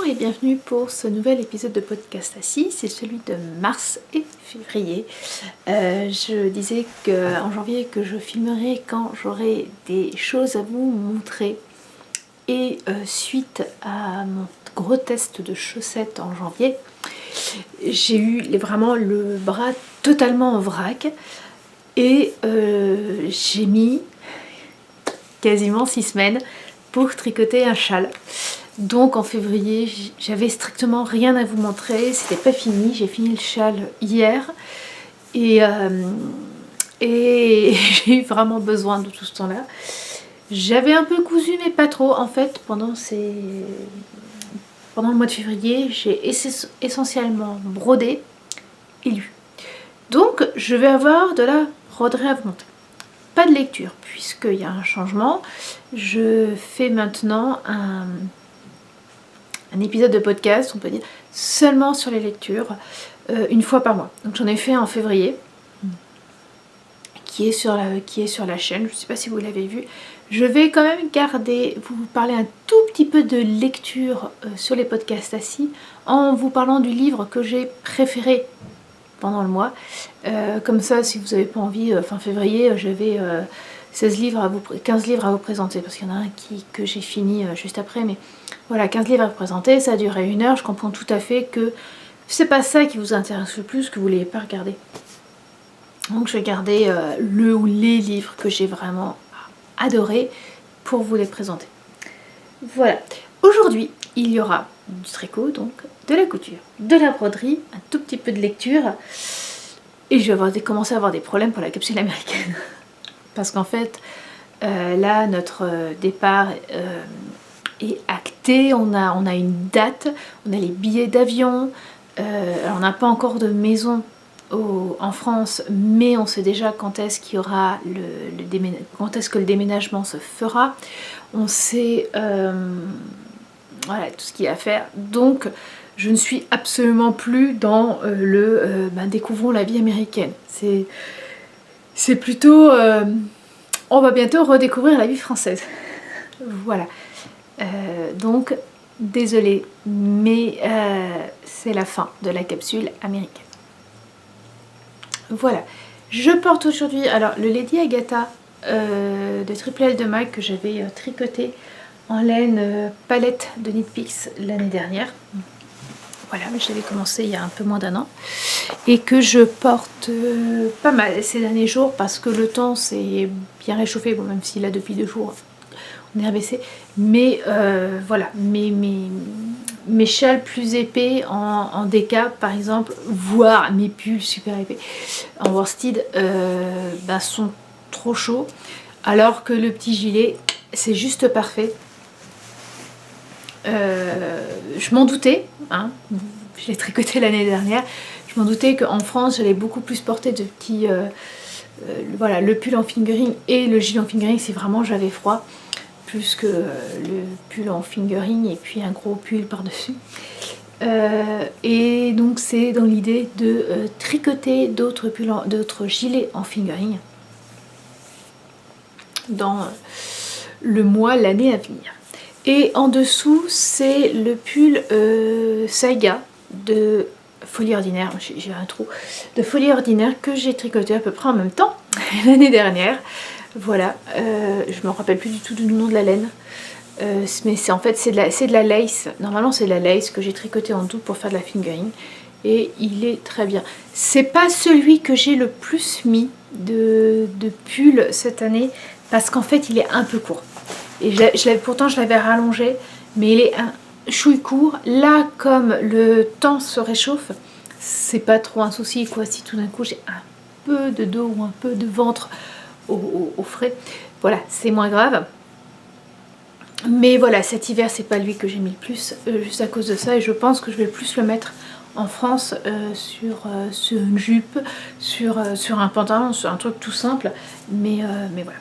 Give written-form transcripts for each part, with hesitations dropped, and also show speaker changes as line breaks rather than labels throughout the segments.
et bienvenue pour ce nouvel épisode de podcast assis, c'est celui de mars et février. Je disais en janvier que je filmerai quand j'aurai des choses à vous montrer. Et suite à mon gros test de chaussettes en janvier, j'ai eu vraiment le bras totalement en vrac et j'ai mis quasiment 6 semaines pour tricoter un châle. Donc en février, j'avais strictement rien à vous montrer, c'était pas fini, j'ai fini le châle hier et j'ai eu vraiment besoin de tout ce temps-là. J'avais un peu cousu mais pas trop en fait pendant le mois de février, j'ai essentiellement brodé et lu. Donc je vais avoir de la broderie à vous montrer. Pas de lecture puisqu'il y a un changement. Je fais maintenant un épisode de podcast, on peut dire, seulement sur les lectures, une fois par mois. Donc j'en ai fait en février, qui est sur la chaîne, je ne sais pas si vous l'avez vu. Je vais quand même vous parler un tout petit peu de lecture sur les podcasts assis, en vous parlant du livre que j'ai préféré pendant le mois. Comme ça, si vous n'avez pas envie, fin février, j'avais 15 livres à vous présenter, parce qu'il y en a un que j'ai fini juste après, mais voilà, 15 livres à vous présenter, ça a duré 1 heure, je comprends tout à fait que c'est pas ça qui vous intéresse le plus, que vous ne l'ayez pas regardé. Donc je vais garder le ou les livres que j'ai vraiment adoré pour vous les présenter. Voilà, aujourd'hui il y aura du tricot, donc de la couture, de la broderie, un tout petit peu de lecture, et je vais commencer à avoir des problèmes pour la capsule américaine. Parce qu'en fait, là, notre départ est acté, on a une date, on a les billets d'avion, alors on n'a pas encore de maison en France, mais on sait déjà quand est-ce qu'il y aura quand est-ce que le déménagement se fera. On sait voilà, tout ce qu'il y a à faire. Donc, je ne suis absolument plus dans découvrons la vie américaine. C'est plutôt on va bientôt redécouvrir la vie française. Voilà. Donc, désolée, mais c'est la fin de la capsule américaine. Voilà. Je porte aujourd'hui le Lady Agatha de Triple L de Mag que j'avais tricoté en laine palette de Knit Picks l'année dernière. Voilà, mais je l'avais commencé il y a un peu moins d'1 an. Et que je porte pas mal ces derniers jours parce que le temps s'est bien réchauffé, bon, même si là depuis 2 jours on est abaissé. Mais voilà, mes châles plus épais en DK par exemple, voire mes pulls super épais en worsted sont trop chauds. Alors que le petit gilet, c'est juste parfait. Je m'en doutais, hein, je l'ai tricoté l'année dernière, je m'en doutais qu'en France j'allais beaucoup plus porter de petits voilà, le pull en fingering et le gilet en fingering si vraiment j'avais froid, plus que le pull en fingering et puis un gros pull par dessus. Et donc c'est dans l'idée de tricoter d'autres gilets en fingering dans l'année à venir. Et en dessous, c'est le pull Saiga de Folie Ordinaire. J'ai un trou de Folie Ordinaire que j'ai tricoté à peu près en même temps l'année dernière. Voilà, je me rappelle plus du tout du nom de la laine. Mais c'est de la lace. Normalement, c'est de la lace que j'ai tricoté en double pour faire de la fingering. Et il est très bien. C'est pas celui que j'ai le plus mis de pull cette année parce qu'en fait, il est un peu court. Et pourtant je l'avais rallongé, mais il est un chouille court. Là, comme le temps se réchauffe, c'est pas trop un souci quoi. Si tout d'un coup j'ai un peu de dos ou un peu de ventre au frais, voilà, c'est moins grave. Mais voilà, cet hiver c'est pas lui que j'ai mis le plus, juste à cause de ça. Et je pense que je vais le plus le mettre en France sur une jupe, sur un pantalon, sur un truc tout simple. Mais voilà.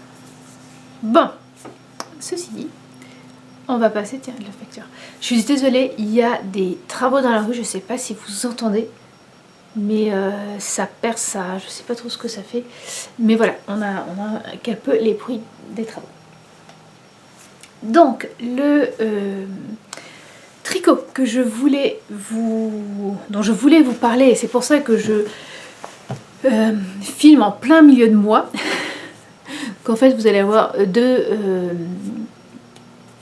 Bon. Ceci dit, on va passer de la facture. Je suis désolée, il y a des travaux dans la rue, je ne sais pas si vous entendez, mais ça perce, ça, je ne sais pas trop ce que ça fait. Mais voilà, on a un peu les bruits des travaux. Donc, le tricot dont je voulais vous parler, et c'est pour ça que je filme en plein milieu de mois, qu'en fait vous allez avoir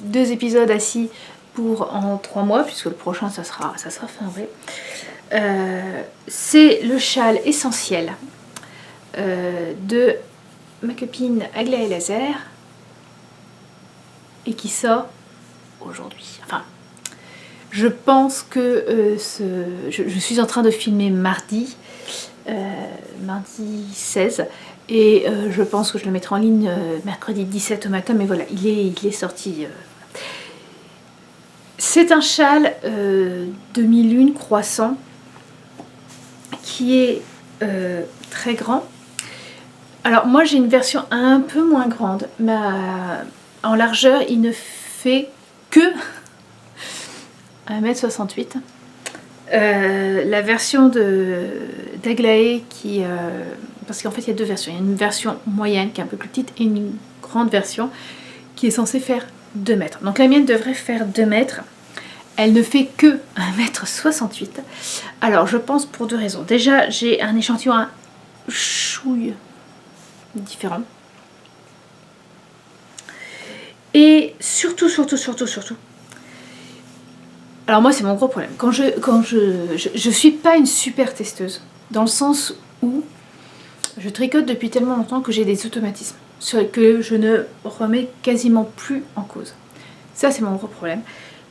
deux épisodes assis en 3 mois, puisque le prochain ça sera fin avril. C'est le châle essentiel de ma copine Aglaé Laser et qui sort aujourd'hui. Enfin, je pense que je suis en train de filmer mardi 16, et je pense que je le mettrai en ligne mercredi 17 au matin, mais voilà, il est sorti. C'est un châle demi-lune croissant qui est très grand. Alors moi j'ai une version un peu moins grande, mais en largeur il ne fait que 1,68 m. La version d'Aglaé parce qu'en fait il y a deux versions. Il y a une version moyenne qui est un peu plus petite et une grande version qui est censée faire 2 mètres. Donc la mienne devrait faire 2 mètres. Elle ne fait que 1,68 m. Alors je pense pour 2 raisons. Déjà j'ai un échantillon à chouille différent. Et surtout. Alors moi c'est mon gros problème. Quand je suis pas une super testeuse, dans le sens où je tricote depuis tellement longtemps que j'ai des automatismes que je ne remets quasiment plus en cause. Ça c'est mon gros problème.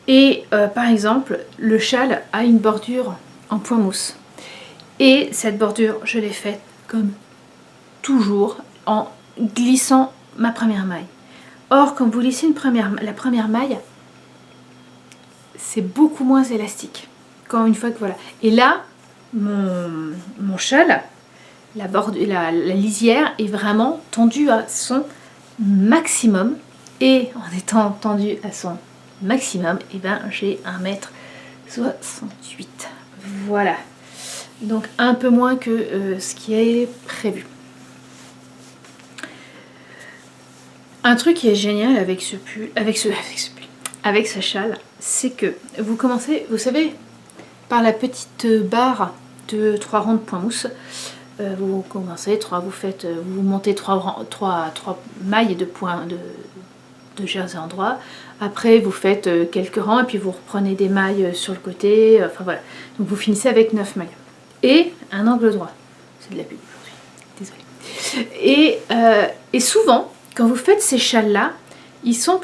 Et par exemple, le châle a une bordure en point mousse. Et cette bordure, je l'ai faite comme toujours en glissant ma première maille. Or, quand vous lissez la première maille, c'est beaucoup moins élastique. Quand une fois que voilà. Et là, mon châle, la lisière est vraiment tendue à son maximum. Et en étant tendue à son maximum, et ben j'ai 1,68 m. Voilà. Donc un peu moins que ce qui est prévu. Un truc qui est génial avec ce châle, c'est que vous commencez, vous savez, par la petite barre de 3 rangs de point mousse. Vous commencez, vous montez 3 mailles de points de jersey en droit. Après vous faites quelques rangs et puis vous reprenez des mailles sur le côté. Enfin voilà. Donc vous finissez avec 9 mailles. Et un angle droit. C'est de la pub aujourd'hui. Désolée. Et souvent, quand vous faites ces châles-là, ils sont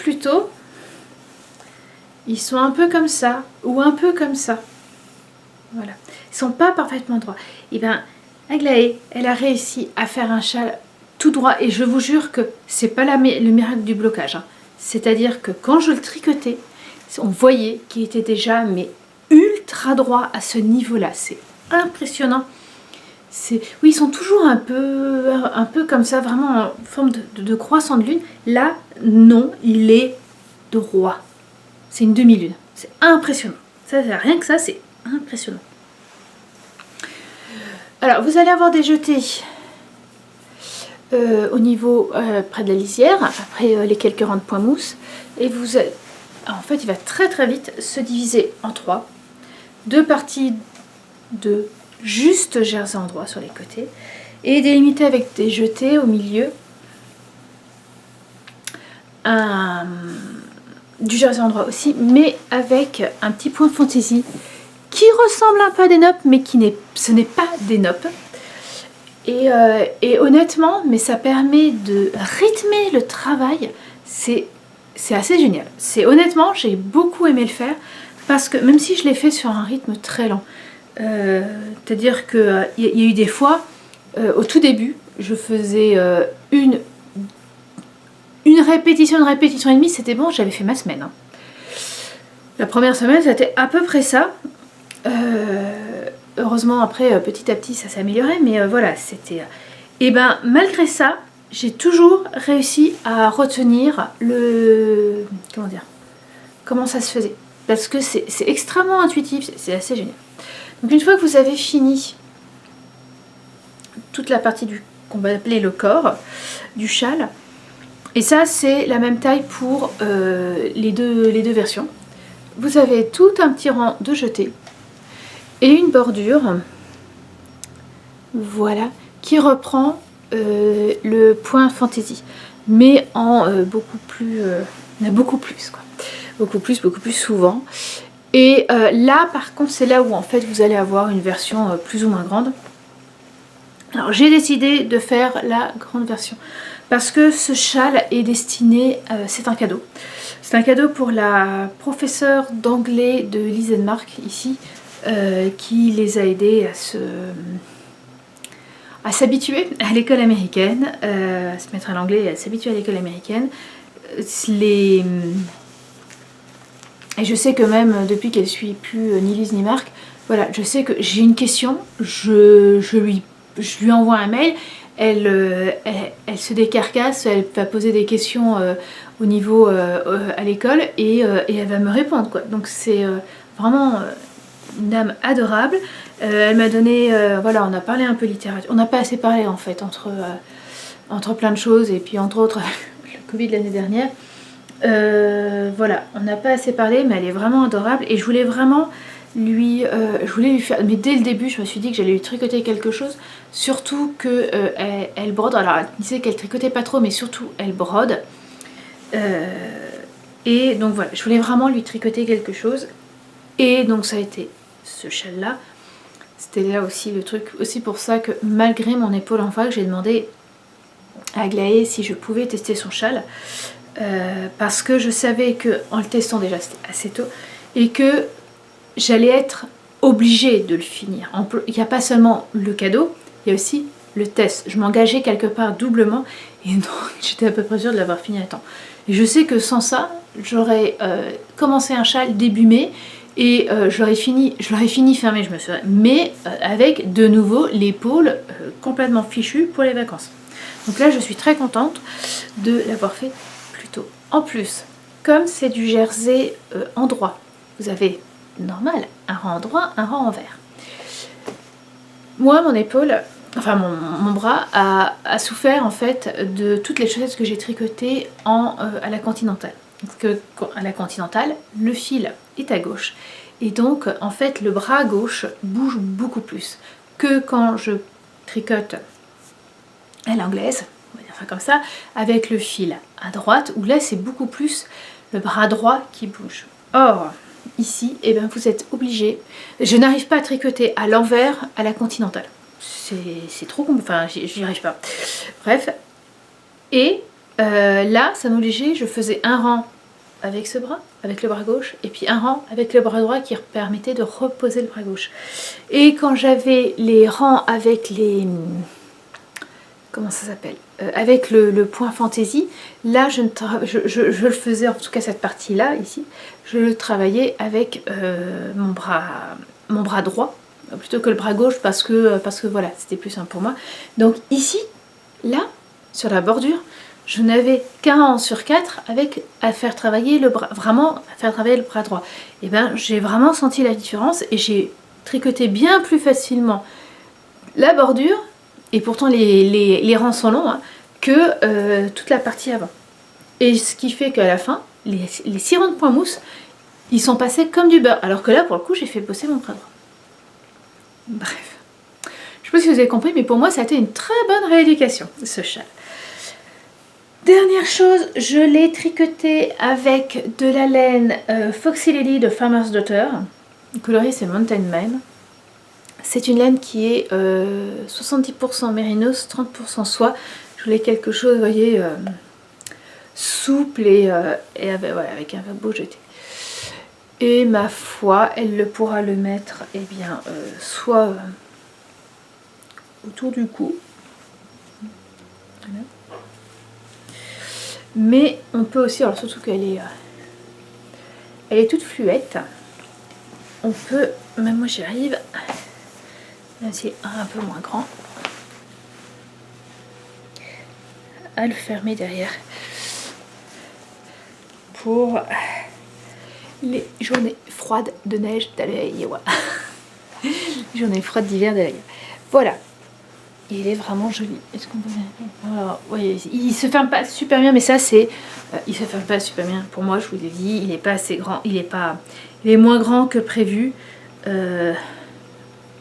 un peu comme ça ou un peu comme ça. Voilà. Ils sont pas parfaitement droits. Et bien, Aglaé, elle a réussi à faire un châle tout droit. Et je vous jure que c'est pas le miracle du blocage. Hein. C'est-à-dire que quand je le tricotais, on voyait qu'il était déjà ultra droit à ce niveau-là. C'est impressionnant. Oui, ils sont toujours un peu comme ça, vraiment en forme de croissant de lune. Là, non, il est droit. C'est une demi-lune. C'est impressionnant. Ça, rien que ça, c'est impressionnant. Alors, vous allez avoir des jetés au niveau près de la lisière, après les quelques rangs de point mousse. Et en fait, il va très très vite se diviser en 3. 2 parties de juste jersey en droit sur les côtés et délimité avec des jetés au milieu du jersey en droit aussi, mais avec un petit point de fantaisie qui ressemble un peu à des noppes, mais ce n'est pas des noppes. Et honnêtement, mais ça permet de rythmer le travail. C'est assez génial. Honnêtement, j'ai beaucoup aimé le faire parce que même si je l'ai fait sur un rythme très lent, c'est-à-dire qu'il y a eu des fois, au tout début, je faisais une répétition et demie, c'était bon, j'avais fait ma semaine. Hein. La première semaine, c'était à peu près ça. Heureusement, après, petit à petit, ça s'est amélioré, mais voilà, c'était... Et ben, malgré ça, j'ai toujours réussi à retenir comment ça se faisait. Parce que c'est extrêmement intuitif, c'est assez génial. Donc une fois que vous avez fini toute la partie qu'on va appeler le corps du châle, et ça c'est la même taille pour les deux versions. vous avez tout un petit rang de jetés et une bordure, voilà, qui reprend le point fantaisie, mais en beaucoup plus, beaucoup plus quoi, beaucoup plus souvent. Et là par contre c'est là où en fait vous allez avoir une version plus ou moins grande. Alors j'ai décidé de faire la grande version parce que ce châle est destiné, c'est un cadeau. C'est un cadeau pour la professeure d'anglais de Lisenmark ici, qui les a aidés à s'habituer à l'école américaine, à se mettre à l'anglais et à s'habituer à l'école américaine. Et je sais que même depuis qu'elle suit plus ni Lise ni Marc, voilà, je sais que j'ai une question, je lui envoie un mail, elle se décarcasse, elle va poser des questions au niveau à l'école et elle va me répondre quoi. Donc c'est vraiment une dame adorable. Elle m'a donné, voilà, on a parlé un peu littérature, on n'a pas assez parlé en fait entre plein de choses et puis entre autres le Covid l'année dernière. Voilà, on n'a pas assez parlé, mais elle est vraiment adorable et je voulais vraiment je voulais lui faire, mais dès le début je me suis dit que j'allais lui tricoter quelque chose, surtout que elle brode. Alors elle disait qu'elle tricotait pas trop, mais surtout elle brode, et donc voilà, je voulais vraiment lui tricoter quelque chose, et donc ça a été ce châle là. C'était là aussi le truc, aussi pour ça que malgré mon épaule en vrac, j'ai demandé à Aglaé si je pouvais tester son châle. Parce que je savais que, en le testant déjà c'était assez tôt, et que j'allais être obligée de le finir. Il n'y a pas seulement le cadeau, il y a aussi le test. Je m'engageais quelque part doublement et donc j'étais à peu près sûre de l'avoir fini à temps. Et je sais que sans ça, j'aurais commencé un châle début mai et je l'aurais fini fin mai, mais avec de nouveau l'épaule complètement fichue pour les vacances. Donc là je suis très contente de l'avoir fait plus tôt. En plus, comme c'est du jersey en droit, vous avez normal un rang en droit, un rang en vert. Moi, mon épaule, enfin mon bras a souffert en fait de toutes les chaussettes que j'ai tricotées à la continentale. Parce que à la continentale, le fil est à gauche et donc en fait le bras gauche bouge beaucoup plus que quand je tricote à l'anglaise, on va dire ça comme ça, avec le fil à droite, où là c'est beaucoup plus le bras droit qui bouge. Or, ici, eh ben, vous êtes obligé. Je n'arrive pas à tricoter à l'envers à la continentale. C'est trop compliqué, enfin j'y arrive pas. Bref, et là, ça m'obligeait, je faisais un rang avec ce bras, avec le bras gauche, et puis un rang avec le bras droit qui permettait de reposer le bras gauche. Et quand j'avais les rangs avec les... comment ça s'appelle, avec le point fantaisie, là je le faisais, en tout cas cette partie là ici, je le travaillais avec mon bras droit plutôt que le bras gauche parce que voilà, c'était plus simple pour moi. Donc ici, là, sur la bordure, je n'avais qu'un rang sur 4 avec à faire travailler le bras, vraiment à faire travailler le bras droit. Et ben j'ai vraiment senti la différence et j'ai tricoté bien plus facilement la bordure. Et pourtant les rangs sont longs, hein, que toute la partie avant. Et ce qui fait qu'à la fin, les 6 rangs de point mousse, ils sont passés comme du beurre. Alors que là, pour le coup, j'ai fait bosser mon bras droit. Bref. Je sais pas si vous avez compris, mais pour moi, ça a été une très bonne rééducation, ce châle. Dernière chose, je l'ai tricoté avec de la laine Foxy Lady de Farmer's Daughter. Le coloris, c'est Mountain Man. C'est une laine qui est 70% mérinos, 30% soie. Je voulais quelque chose, vous voyez, souple et avec un beau jeté. Et ma foi, elle pourra le mettre, eh bien, soit autour du cou. Voilà. Mais on peut aussi, alors surtout qu'elle est, elle est toute fluette. On peut, même moi j'y arrive. Là c'est un peu moins grand, à le fermer derrière pour les journées froides de neige d'Iowa. Les journées froides d'hiver d'Iowa. Voilà. il est vraiment joli. Est-ce qu'on peut... Alors, oui, il se ferme pas super bien, mais ça c'est... il se ferme pas super bien. Pour moi, je vous l'ai dit, il n'est pas assez grand. Il est moins grand que prévu.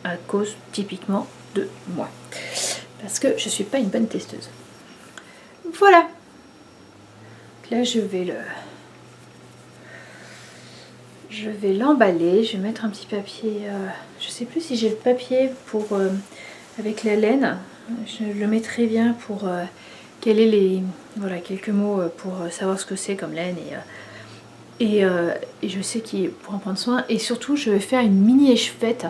À cause typiquement de moi. Parce que je suis pas une bonne testeuse. Voilà. Là, je vais l'emballer. Je vais mettre un petit papier. Je sais plus si j'ai le papier pour avec la laine. Je le mettrai bien pour quels est les quelques mots pour savoir ce que c'est comme laine et je sais qu'il pour en prendre soin. Et surtout, je vais faire une mini échevette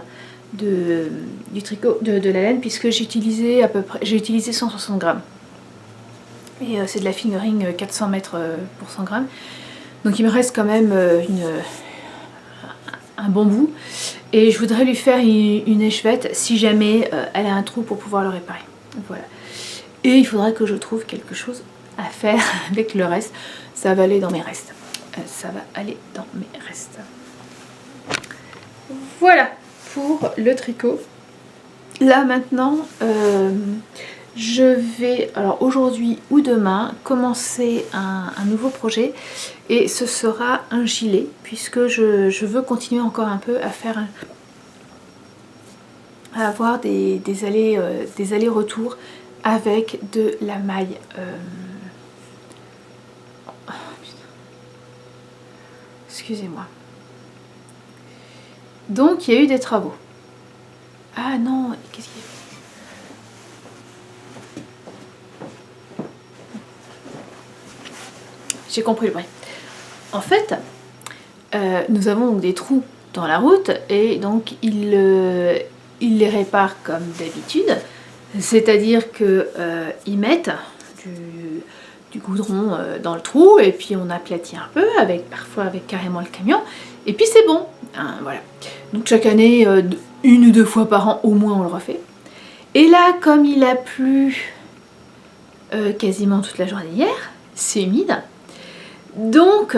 du tricot de la laine puisque j'ai utilisé 160 grammes. Et c'est de la fingering 400 mètres pour 100 grammes. Donc il me reste quand même un bon bout. Et je voudrais lui faire une échevette si jamais elle a un trou pour pouvoir le réparer. Voilà. Et il faudrait que je trouve quelque chose à faire avec le reste. Ça va aller dans mes restes. Voilà pour le tricot. Là maintenant, je vais, alors aujourd'hui ou demain, commencer un nouveau projet et ce sera un gilet puisque je veux continuer encore un peu à faire à avoir des allers-retours avec de la maille. Excusez-moi. Donc il y a eu des travaux. Ah non, qu'est-ce qu'il y a? J'ai compris le bruit. En fait, nous avons des trous dans la route et donc il les répare comme d'habitude. C'est-à-dire qu'ils mettent du goudron dans le trou et puis on aplatit un peu, parfois avec carrément le camion. Et puis c'est bon. Hein, voilà. Donc chaque année, 1 ou 2 fois par an au moins on le refait. Et là, comme il a plu quasiment toute la journée hier, c'est humide. Donc,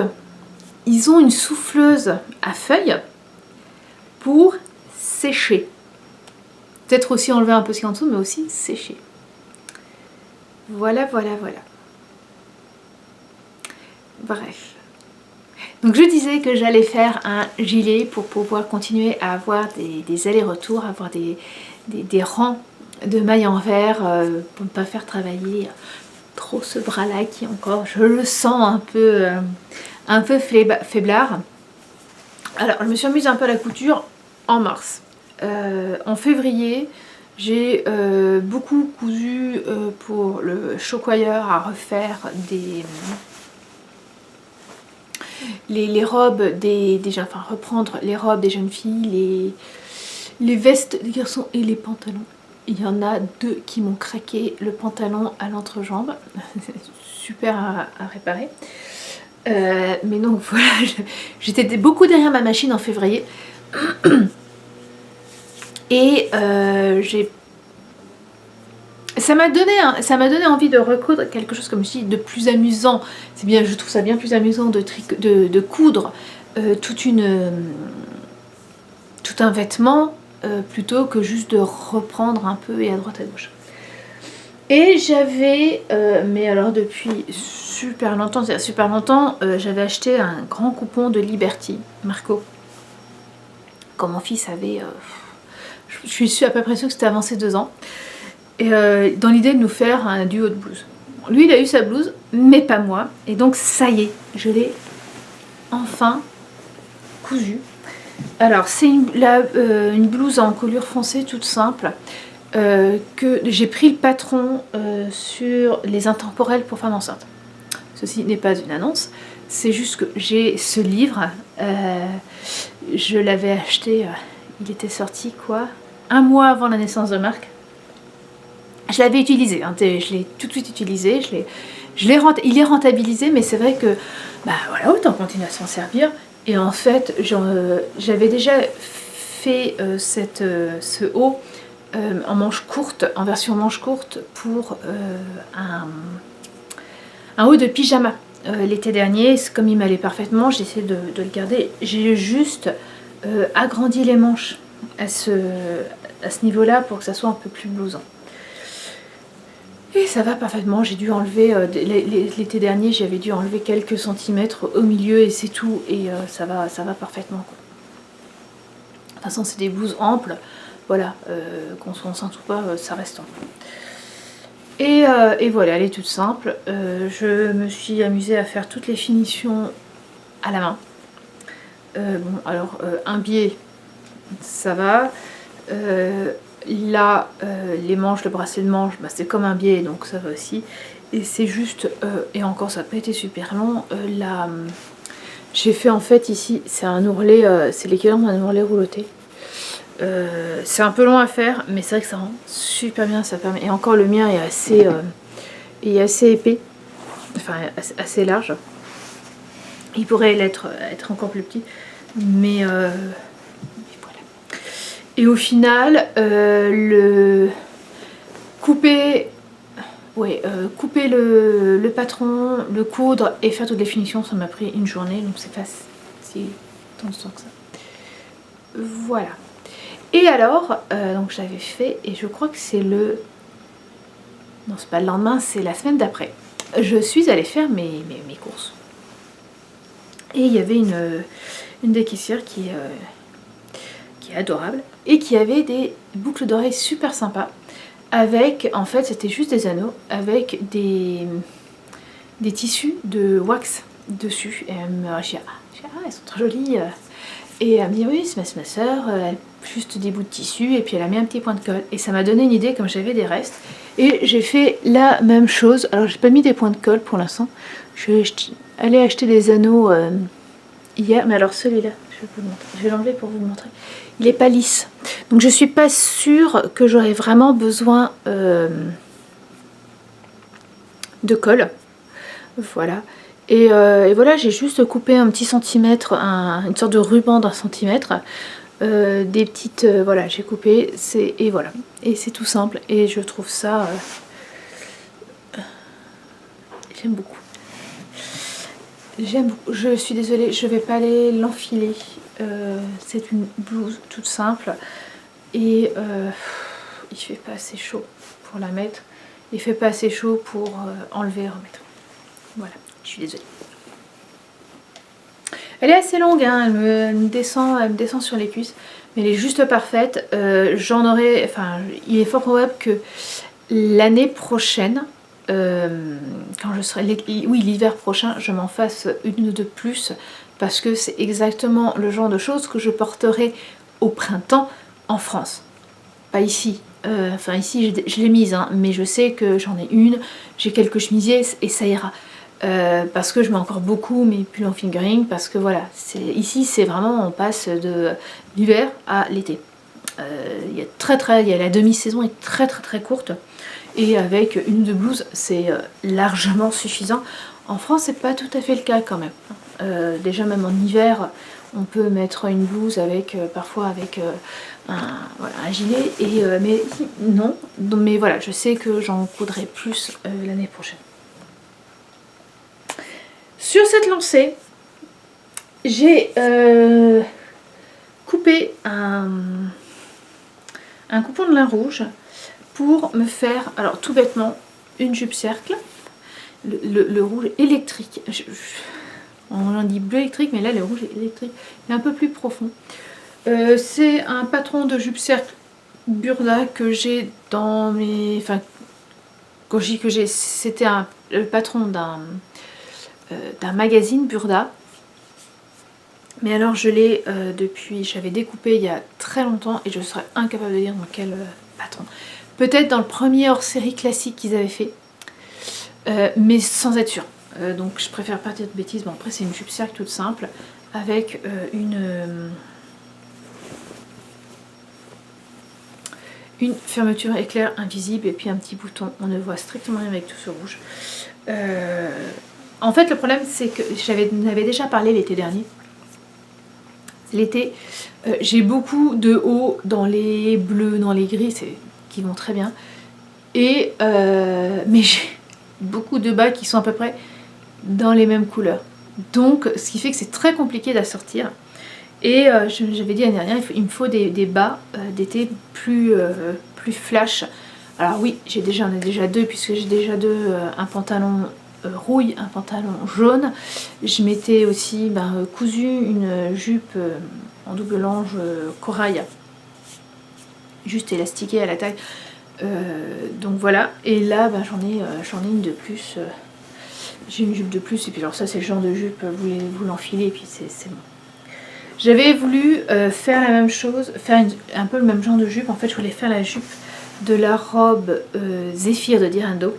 ils ont une souffleuse à feuilles pour sécher. Peut-être aussi enlever un peu ce qu'il y a en dessous, mais aussi sécher. Voilà. Bref. Donc je disais que j'allais faire un gilet pour pouvoir continuer à avoir des allers-retours, avoir des rangs de mailles en verre pour ne pas faire travailler trop ce bras-là qui encore, je le sens un peu faiblard. Alors je me suis amusée un peu à la couture en mars. En février, j'ai beaucoup cousu pour le chocoyeur à refaire les robes reprendre les robes des jeunes filles, les vestes des garçons et les pantalons. Il y en a 2 qui m'ont craqué le pantalon à l'entrejambe. Super à réparer. Mais donc voilà, j'étais beaucoup derrière ma machine en février. Et ça m'a donné envie de recoudre quelque chose, comme je dis, de plus amusant. C'est bien, je trouve ça bien plus amusant de coudre tout un vêtement plutôt que juste de reprendre un peu et à droite à gauche. Et j'avais, mais alors depuis super longtemps, j'avais acheté un grand coupon de Liberty, Marco. Quand mon fils avait, je suis à peu près sûre que c'était avancé 2 ans. Et dans l'idée de nous faire un duo de blouse. Lui, il a eu sa blouse, mais pas moi. Et donc, ça y est, je l'ai enfin cousue. Alors, c'est une blouse en colure foncée, toute simple, que j'ai pris le patron sur les intemporels pour femmes enceintes. Ceci n'est pas une annonce, c'est juste que j'ai ce livre. Je l'avais acheté, il était sorti quoi, 1 mois avant la naissance de Marc. Je l'avais utilisé, hein, je l'ai tout de suite utilisé, il est rentabilisé, mais c'est vrai que, bah voilà, autant continuer à s'en servir. Et en fait, j'avais déjà fait ce haut en manche courte, en version manche courte, pour un haut de pyjama l'été dernier. Comme il m'allait parfaitement, j'ai essayé de le garder. J'ai juste agrandi les manches à ce niveau-là pour que ça soit un peu plus blousant. Et ça va parfaitement, j'ai dû enlever, l'été dernier j'avais dû enlever quelques centimètres au milieu et c'est tout, et ça va parfaitement quoi. De toute façon c'est des blouses amples, voilà, qu'on soit enceinte ou pas, ça reste ample. Et voilà, elle est toute simple. Je me suis amusée à faire toutes les finitions à la main. Bon, alors un biais, ça va. Là, les manches, le bracelet de manche, bah, c'est comme un biais, donc ça va aussi. Et c'est juste, et encore ça n'a pas été super long, j'ai fait en fait ici, c'est un ourlet, c'est l'équivalent d'un ourlet rouloté. C'est un peu long à faire, mais c'est vrai que ça rend super bien, ça permet. Et encore le mien est assez épais, enfin assez large. Il pourrait être encore plus petit, mais voilà. Et au final, couper le patron, le coudre et faire toutes les finitions, ça m'a pris une journée, donc c'est facile, tant que ça. Voilà. Et alors, donc j'avais fait, et je crois que c'est le... Non, c'est pas le lendemain, c'est la semaine d'après. Je suis allée faire mes courses. Et il y avait une des caissières qui est adorable, et qui avait des boucles d'oreilles super sympas, avec, en fait, c'était juste des anneaux, avec des tissus de wax dessus. Et elle me dit, elles sont trop jolies. Et elle me dit, oui, c'est ma soeur, juste des bouts de tissu, et puis elle a mis un petit point de colle. Et ça m'a donné une idée, comme j'avais des restes. Et j'ai fait la même chose. Alors, j'ai pas mis des points de colle pour l'instant. Je vais aller acheter des anneaux hier. Mais alors, celui-là, je vais vous le montrer. Je vais l'enlever pour vous le montrer. Il est pas lisse. Donc, je suis pas sûre que j'aurai vraiment besoin de colle. Voilà. Et voilà, j'ai juste coupé un petit centimètre, une sorte de ruban d'1 centimètre. Des petites... voilà, j'ai coupé. Et voilà. Et c'est tout simple. Et je trouve ça... j'aime beaucoup. J'aime beaucoup. Je suis désolée, je vais pas aller l'enfiler. C'est une blouse toute simple. Et il fait pas assez chaud pour la mettre. Il fait pas assez chaud pour enlever et remettre. Voilà, je suis désolée. Elle est assez longue, hein, elle me descend sur les cuisses, mais elle est juste parfaite. J'en aurai, enfin, il est fort probable que l'année prochaine, quand je serai, oui, l'hiver prochain, je m'en fasse une de plus, parce que c'est exactement le genre de choses que je porterai au printemps en France, pas ici. Enfin ici je l'ai mise, hein, mais je sais que j'en ai une, j'ai quelques chemisiers et ça ira. Parce que je mets encore beaucoup mes pulls en fingering, parce que voilà, ici c'est vraiment, on passe de l'hiver à l'été. Il y a la demi-saison est très courte, et avec une de blouse c'est largement suffisant. En France c'est pas tout à fait le cas quand même. Déjà même en hiver on peut mettre une blouse avec parfois avec un gilet, mais non, mais voilà, je sais que j'en coudrai plus l'année prochaine. Sur cette lancée, j'ai coupé un coupon de lin rouge pour me faire, alors tout bêtement, une jupe cercle, le rouge électrique. On en dit bleu électrique, mais là le rouge électrique est un peu plus profond. C'est un patron de jupe cercle Burda que j'ai dans mes... Enfin, quand je dis que j'ai, c'était le patron d'un magazine Burda, mais alors je l'ai depuis, j'avais découpé il y a très longtemps et je serais incapable de dire dans quel patron. Peut-être dans le premier hors-série classique qu'ils avaient fait, mais sans être sûr. Donc je préfère pas dire de bêtises. Bon, après c'est une jupe cercle toute simple avec une fermeture éclair invisible et puis un petit bouton. On ne voit strictement rien avec tout ce rouge. En fait, le problème, c'est que j'en avais déjà parlé l'été dernier. L'été, j'ai beaucoup de hauts dans les bleus, dans les gris, qui vont très bien. Mais j'ai beaucoup de bas qui sont à peu près dans les mêmes couleurs. Donc, ce qui fait que c'est très compliqué d'assortir. Et j'avais dit l'année dernière, il me faut des bas d'été plus flash, Alors oui, j'en ai déjà deux puisque j'ai déjà un pantalon rouille, un pantalon jaune. Je m'étais aussi cousu une jupe en double lange corail, juste élastiquée à la taille. Donc voilà, et là j'en ai une de plus. J'ai une jupe de plus, et puis alors ça c'est le genre de jupe, vous l'enfilez et puis c'est bon. J'avais voulu faire la même chose, faire un peu le même genre de jupe. En fait je voulais faire la jupe de la robe Zéphyr de Direndo.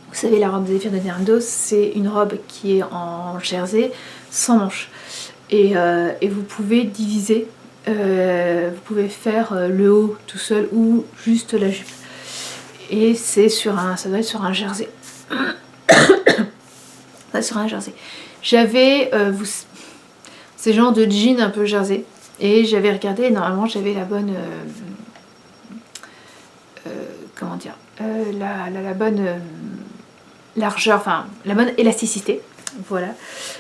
Vous savez, la robe Zéphyr de Direndo, c'est une robe qui est en jersey sans manches. Et vous pouvez diviser, vous pouvez faire le haut tout seul ou juste la jupe. Et c'est ça doit être sur un jersey. Sur un jersey. J'avais ces genres de jeans un peu jersey. Et j'avais regardé, et normalement j'avais la bonne... comment dire la bonne largeur, enfin la bonne élasticité. Voilà.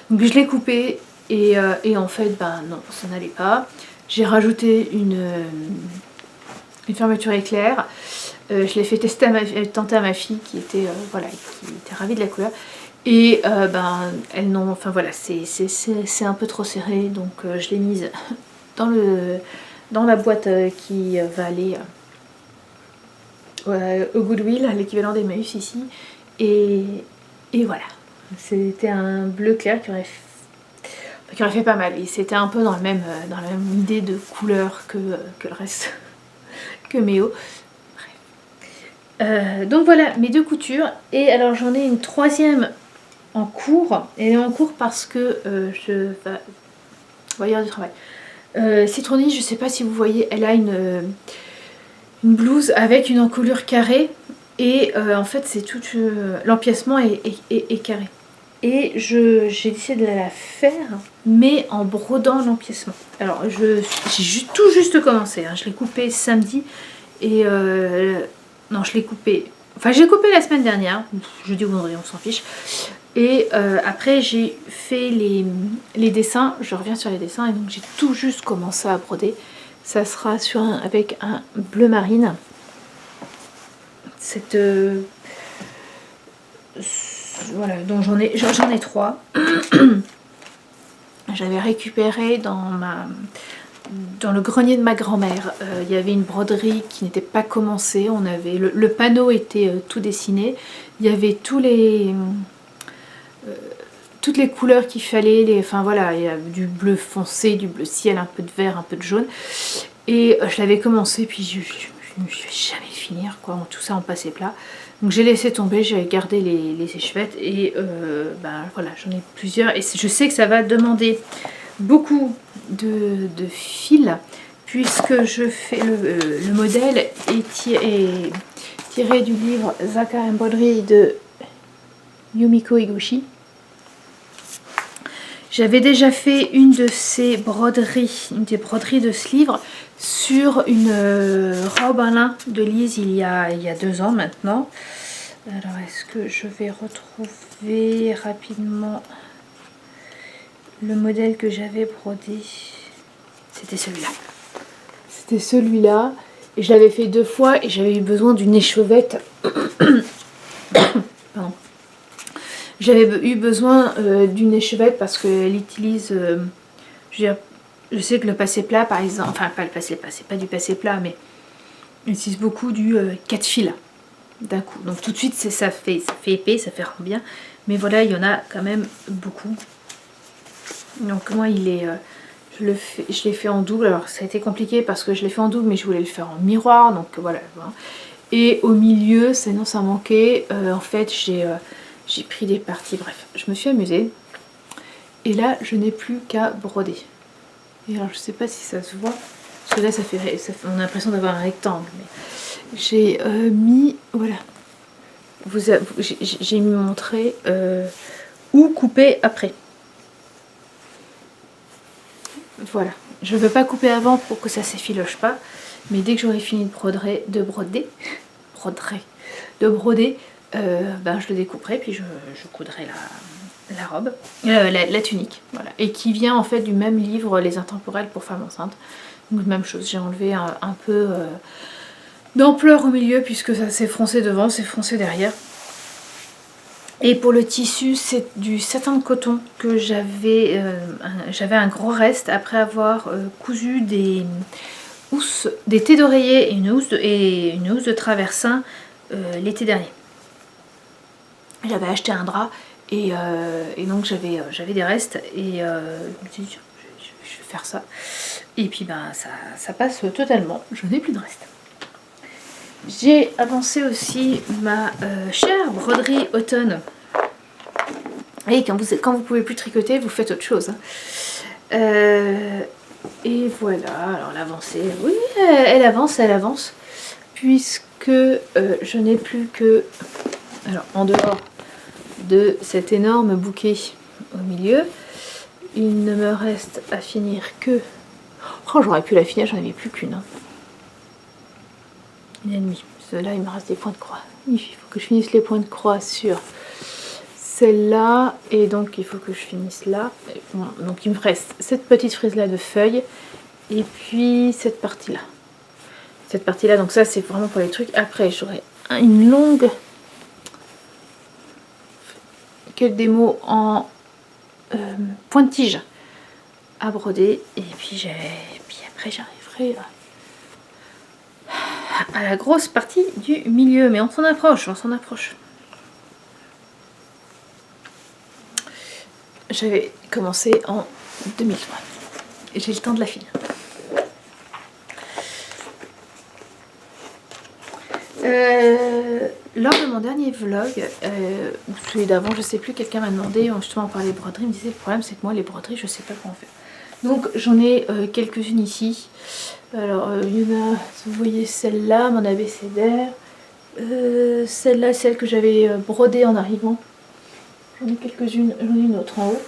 Donc je l'ai coupé et en fait non, ça n'allait pas. J'ai rajouté une fermeture éclair. Je l'ai fait tenter à ma fille qui était qui était ravie de la couleur. Et elles n'ont, enfin voilà, c'est un peu trop serré, donc je l'ai mise dans la boîte qui va aller au Goodwill, l'équivalent d'Emmaüs ici. Et voilà, c'était un bleu clair qui aurait fait pas mal. Et c'était un peu dans la même idée de couleur que le reste, que Méo. Donc voilà mes deux coutures. Et alors j'en ai une troisième en cours. Elle est en cours parce que je vais voyeur du travail. Citronie, je sais pas si vous voyez, elle a une blouse avec une encolure carrée. Et en fait c'est tout l'empiècement est carré. Et j'ai décidé de la faire, mais en brodant l'empiècement. Alors j'ai tout juste commencé, hein. Je l'ai coupé samedi et non, je l'ai coupé. Enfin, j'ai coupé la semaine dernière, jeudi ou vendredi, on s'en fiche. Et après, j'ai fait les dessins. Je reviens sur les dessins et donc j'ai tout juste commencé à broder. Ça sera avec un bleu marine. Voilà, donc j'en ai 3. J'avais récupéré dans le grenier de ma grand-mère. Il y avait une broderie qui n'était pas commencée. On avait le panneau était tout dessiné. Il y avait toutes les couleurs qu'il fallait. Enfin voilà, il y a du bleu foncé, du bleu ciel, un peu de vert, un peu de jaune. Et je l'avais commencé, puis je ne vais jamais le finir, quoi. Tout ça en passé plat. Donc j'ai laissé tomber, j'ai gardé les échevettes et voilà, j'en ai plusieurs. Et je sais que ça va demander beaucoup de fil puisque je fais le modèle est tiré du livre Zaka Embroidery de Yumiko Higuchi. J'avais déjà fait une de ces broderies, une des broderies de ce livre sur une robe à lin de Lise il y a 2 ans maintenant. Alors est-ce que je vais retrouver rapidement le modèle que j'avais brodé? C'était celui-là. C'était celui-là. Et je l'avais fait 2 fois et j'avais eu besoin d'une échevette. Pardon. J'avais eu besoin d'une échevette parce qu'elle utilise... je sais que le passé plat par exemple... Enfin pas le passé plat, c'est pas du passé plat, mais elle utilise beaucoup du 4 fils d'un coup. Donc tout de suite ça fait épais, ça fait rend bien. Mais voilà, il y en a quand même beaucoup. Donc moi je l'ai fait en double. Alors ça a été compliqué parce que je l'ai fait en double mais je voulais le faire en miroir. Donc voilà. Et au milieu, sinon ça manquait. En fait j'ai pris des parties. Bref, je me suis amusée. Et là je n'ai plus qu'à broder. Et alors je sais pas si ça se voit. Parce que là on a l'impression d'avoir un rectangle. Mais j'ai mis... Voilà. J'ai montré où couper après. Voilà, je ne veux pas couper avant pour que ça s'effiloche pas, mais dès que j'aurai fini de broder, je le découperai puis je coudrai la robe, la tunique, voilà, et qui vient en fait du même livre Les Intemporels pour femmes enceintes. Donc même chose, j'ai enlevé un peu d'ampleur au milieu puisque ça s'est froncé devant, c'est froncé derrière. Et pour le tissu, c'est du satin de coton que j'avais un gros reste après avoir cousu des thés d'oreiller et une housse de traversin l'été dernier. J'avais acheté un drap et donc j'avais des restes et je me suis dit tiens, je vais faire ça. Et puis ben ça passe totalement, je n'ai plus de reste. J'ai avancé aussi ma chère broderie automne. Et quand vous pouvez plus tricoter, vous faites autre chose. Et voilà, alors l'avancée, oui, elle avance. Puisque je n'ai plus que... Alors en dehors de cet énorme bouquet au milieu, il ne me reste à finir que... Oh, j'aurais pu la finir, j'en avais plus qu'une. Hein. Une et demie. Là, il me reste des points de croix. Il faut que je finisse les points de croix sur celle-là. Et donc, il faut que je finisse là. Bon, donc, il me reste cette petite frise-là de feuilles. Et puis, cette partie-là. Cette partie-là, donc ça, c'est vraiment pour les trucs. Après, j'aurai une longue... quelques démos en pointe-tige à broder. Et puis, après, j'arriverai à la grosse partie du milieu. Mais on s'en approche, J'avais commencé en 2003. Et j'ai le temps de la finir. Lors de mon dernier vlog, ou celui d'avant, je sais plus, quelqu'un m'a demandé, justement on parlait de broderie, il me disait le problème c'est que moi les broderies je sais pas comment faire. Donc j'en ai quelques-unes ici. Alors il y en a, vous voyez celle-là, mon abécédaire, celle-là, celle que j'avais brodée en arrivant. J'en ai quelques-unes, j'en ai une autre en haut.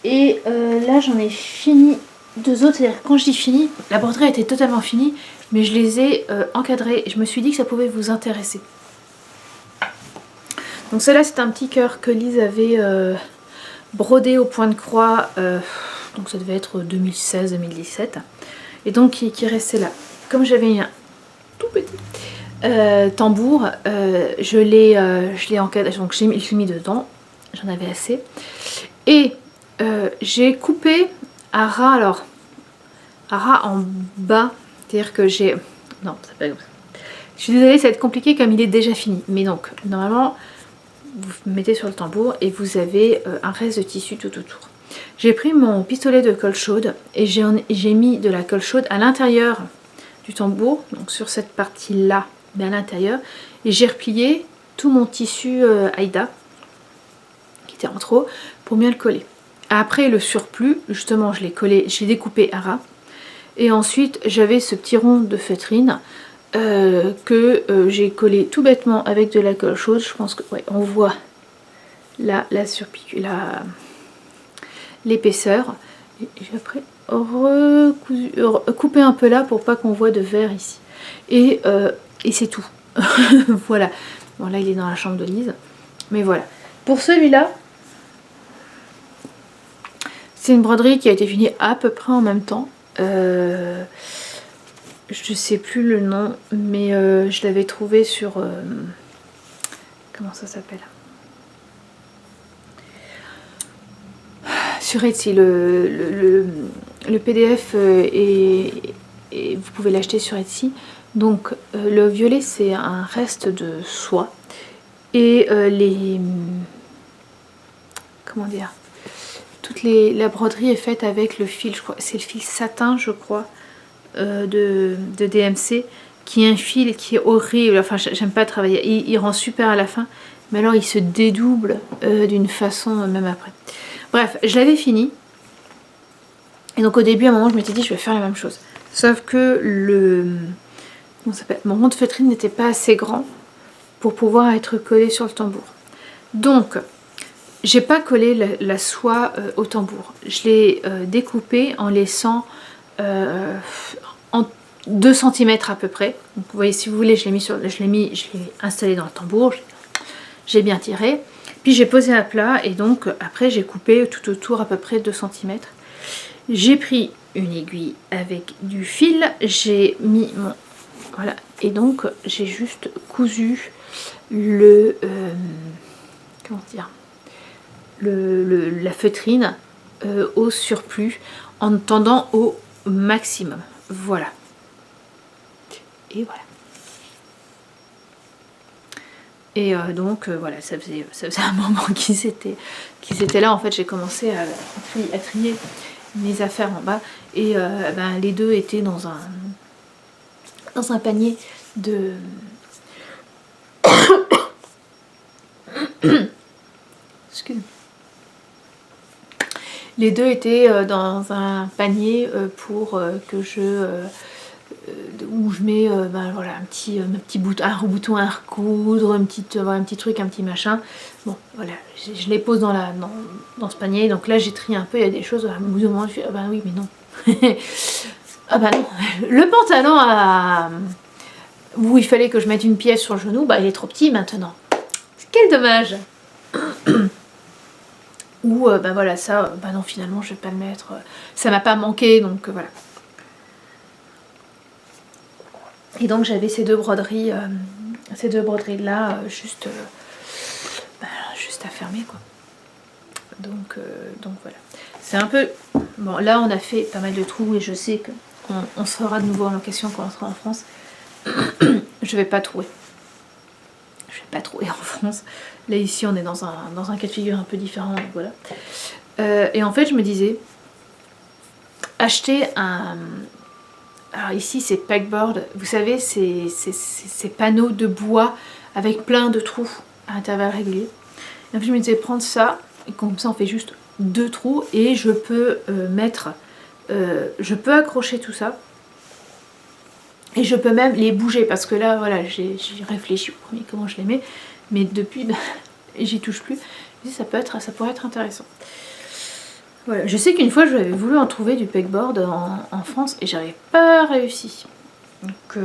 Et là j'en ai fini deux autres, c'est-à-dire quand je dis fini, la broderie était totalement finie, mais je les ai encadrées et je me suis dit que ça pouvait vous intéresser. Donc celle-là c'est un petit cœur que Lise avait brodé au point de croix, donc ça devait être 2016-2017, et donc qui restait là. Comme j'avais un tout petit tambour, je l'ai encadré, donc je l'ai mis dedans, j'en avais assez. Et j'ai coupé à ras, alors à ras en bas, c'est-à-dire que j'ai... Non, c'est pas comme ça. Je suis désolée, ça va être compliqué comme il est déjà fini. Mais donc, normalement, vous mettez sur le tambour et vous avez un reste de tissu tout autour. J'ai pris mon pistolet de colle chaude et j'ai mis de la colle chaude à l'intérieur du tambour, donc sur cette partie-là, mais à l'intérieur. Et j'ai replié tout mon tissu Aïda, qui était en trop, pour bien le coller. Après le surplus, justement, je l'ai collé, j'ai découpé à ras. Et ensuite, j'avais ce petit rond de feutrine que j'ai collé tout bêtement avec de la colle chaude. Je pense que ouais, on voit là l'épaisseur. J'ai après coupé un peu là pour pas qu'on voit de verre ici. Et c'est tout. Voilà. Bon là, il est dans la chambre de Lise. Mais voilà. Pour celui-là, c'est une broderie qui a été finie à peu près en même temps. Je sais plus le nom, mais je l'avais trouvé sur... comment ça s'appelle? Sur Etsy. Le PDF et vous pouvez l'acheter sur Etsy. Donc le violet c'est un reste de soie. Et comment dire, la broderie est faite avec le fil, je crois, c'est le fil satin je crois, de DMC, qui est un fil qui est horrible, enfin j'aime pas travailler, il rend super à la fin, mais alors il se dédouble d'une façon même après. Bref, je l'avais fini, et donc au début à un moment je m'étais dit je vais faire la même chose, sauf que mon rond de feutrine n'était pas assez grand pour pouvoir être collé sur le tambour. Donc j'ai pas collé la soie au tambour, je l'ai découpé en laissant en 2 cm à peu près. Donc vous voyez, si vous voulez, je l'ai installé dans le tambour, j'ai bien tiré, puis j'ai posé à plat et donc après j'ai coupé tout autour à peu près 2 cm. J'ai pris une aiguille avec du fil, j'ai mis mon Et donc j'ai juste cousu le comment dire, la feutrine au surplus en tendant au maximum. Voilà. Et voilà. Et donc voilà, ça faisait un moment qu'ils étaient là. En fait, j'ai commencé à trier mes affaires en bas et ben, les deux étaient dans un panier de excusez-moi. Les deux étaient dans un panier pour que où je mets ben, voilà, un petit bouton, un bouton à recoudre, un petit truc, un petit machin. Bon, voilà, je les pose dans ce panier. Donc là, j'ai trié un peu. Il y a des choses, à un bout de moment, je fais, ah bah oui, mais non. Ah bah non. Le pantalon où il fallait que je mette une pièce sur le genou, bah il est trop petit maintenant. Quel dommage. Ou ben voilà, ça, bah non, finalement, je vais pas le mettre. Ça m'a pas manqué, donc voilà. Et donc j'avais ces deux broderies là juste à fermer quoi. Donc voilà. C'est un peu bon, là on a fait pas mal de trous et je sais qu'on se fera de nouveau en location quand on sera en France. Je vais pas trouer en France. Là ici on est dans un cas de figure un peu différent, donc voilà. Et en fait je me disais acheter un... Alors ici c'est pegboard, vous savez ces panneaux de bois avec plein de trous à intervalles réguliers. Et en fait je me disais prendre ça, et comme ça on fait juste 2 trous et je peux je peux accrocher tout ça. Et je peux même les bouger parce que là voilà j'ai réfléchi au premier comment je les mets, mais depuis bah, j'y touche plus. Ça pourrait être intéressant. Voilà. Je sais qu'une fois j'avais voulu en trouver du pegboard en France et j'avais pas réussi. Donc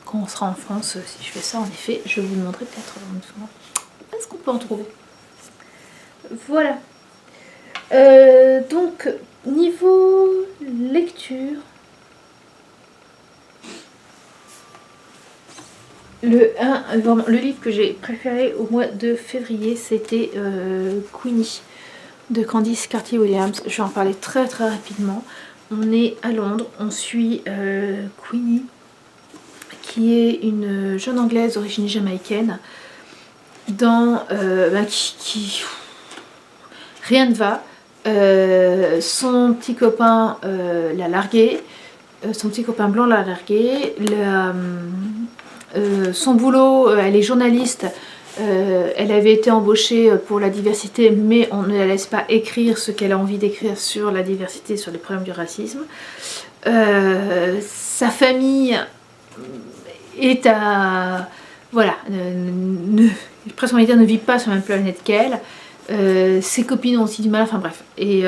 quand on sera en France, si je fais ça en effet, je vous demanderai peut-être est-ce qu'on peut en trouver. Voilà. Donc niveau lecture, le livre que j'ai préféré au mois de février, c'était Queenie de Candice Cartier-Williams. Je vais en parler très très rapidement. On est à Londres, on suit Queenie, qui est une jeune anglaise d'origine jamaïcaine, qui rien ne va. Son petit copain l'a largué, son petit copain blanc l'a largué. Son boulot, elle est journaliste. Elle avait été embauchée pour la diversité, mais on ne la laisse pas écrire ce qu'elle a envie d'écrire sur la diversité, sur les problèmes du racisme. Sa famille est à... Voilà, j'ai presque envie de dire ne vit pas sur la même planète qu'elle. Ses copines ont aussi du mal, enfin bref. Et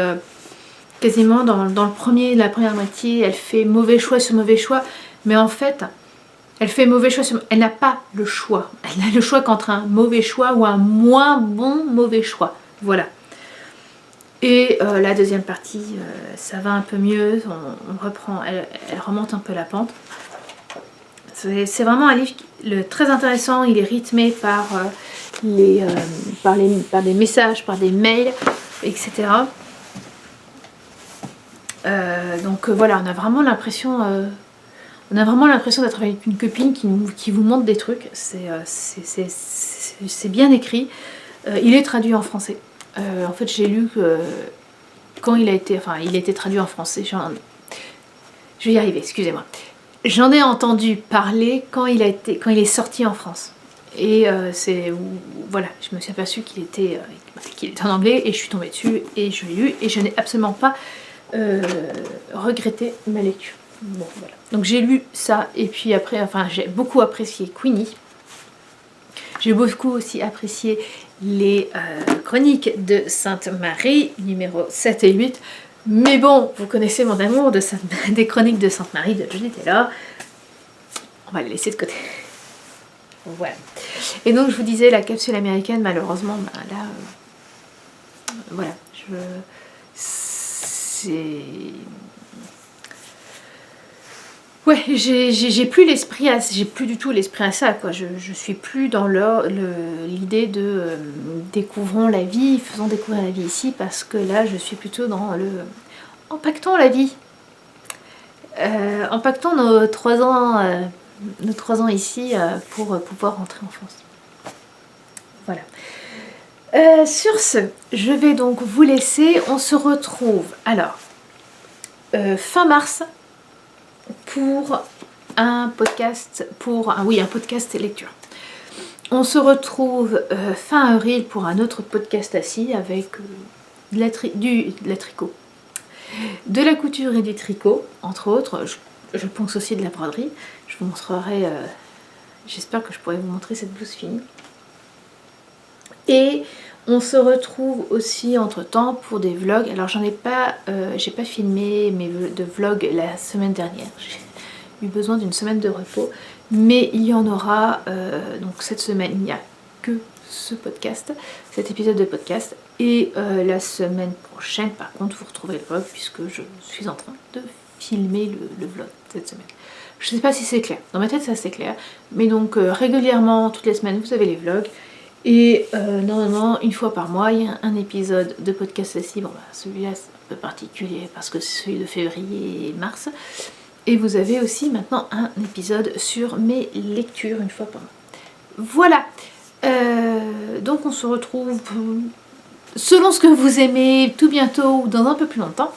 quasiment dans la première moitié, elle fait mauvais choix sur mauvais choix, mais en fait... Elle fait mauvais choix, elle n'a pas le choix. Elle a le choix qu'entre un mauvais choix ou un moins bon mauvais choix. Voilà. Et la deuxième partie, ça va un peu mieux. On reprend, elle remonte un peu la pente. C'est vraiment un livre très intéressant. Il est rythmé par des messages, par des mails, etc. Donc voilà, on a vraiment l'impression... d'être avec une copine qui vous montre des trucs. C'est bien écrit. Il est traduit en français. En fait, j'ai lu que quand il a été traduit en français. Je vais y arriver, excusez-moi. J'en ai entendu parler quand il est sorti en France. Et voilà, je me suis aperçue qu'il était en anglais et je suis tombée dessus et je l'ai lu et je n'ai absolument pas regretté ma lecture. Bon, voilà. Donc j'ai lu ça et puis après, enfin j'ai beaucoup apprécié Queenie. J'ai beaucoup aussi apprécié les chroniques de Sainte-Marie, numéro 7 et 8. Mais bon, vous connaissez mon amour des chroniques de Sainte-Marie de Johnny Taylor. On va les laisser de côté. Voilà. Et donc je vous disais, la capsule américaine, malheureusement, bah, là, voilà, c'est... Ouais, j'ai plus l'esprit à, j'ai plus du tout l'esprit à ça, quoi. Je suis plus dans l'idée de découvrons la vie, faisons découvrir la vie ici, parce que là, je suis plutôt dans le empaquetons la vie. Empaquetons nos 3 ans ici pour pouvoir rentrer en France. Voilà. Sur ce, je vais donc vous laisser. On se retrouve alors fin mars pour un podcast, un podcast lecture. On se retrouve fin avril pour un autre podcast assis avec de la tricot, de la couture et du tricot, entre autres. Je pense aussi de la broderie. Je vous montrerai, j'espère que je pourrai vous montrer cette blouse finie. Et on se retrouve aussi entre temps pour des vlogs. Alors j'ai pas filmé de vlogs la semaine dernière. J'ai eu besoin d'une semaine de repos. Mais il y en aura, donc cette semaine il n'y a que ce podcast, cet épisode de podcast. Et la semaine prochaine par contre vous retrouvez le vlog puisque je suis en train de filmer le vlog cette semaine. Je sais pas si c'est clair, dans ma tête ça c'est clair. Mais donc régulièrement, toutes les semaines vous avez les vlogs. Et normalement, une fois par mois, il y a un épisode de podcast assis. Bon, celui-là, c'est un peu particulier parce que c'est celui de février et mars. Et vous avez aussi maintenant un épisode sur mes lectures une fois par mois. Voilà. Donc on se retrouve selon ce que vous aimez tout bientôt ou dans un peu plus longtemps.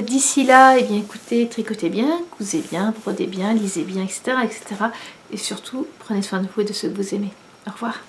D'ici là, eh bien, écoutez, tricotez bien, cousez bien, brodez bien, lisez bien, etc., etc. Et surtout, prenez soin de vous et de ceux que vous aimez. Au revoir.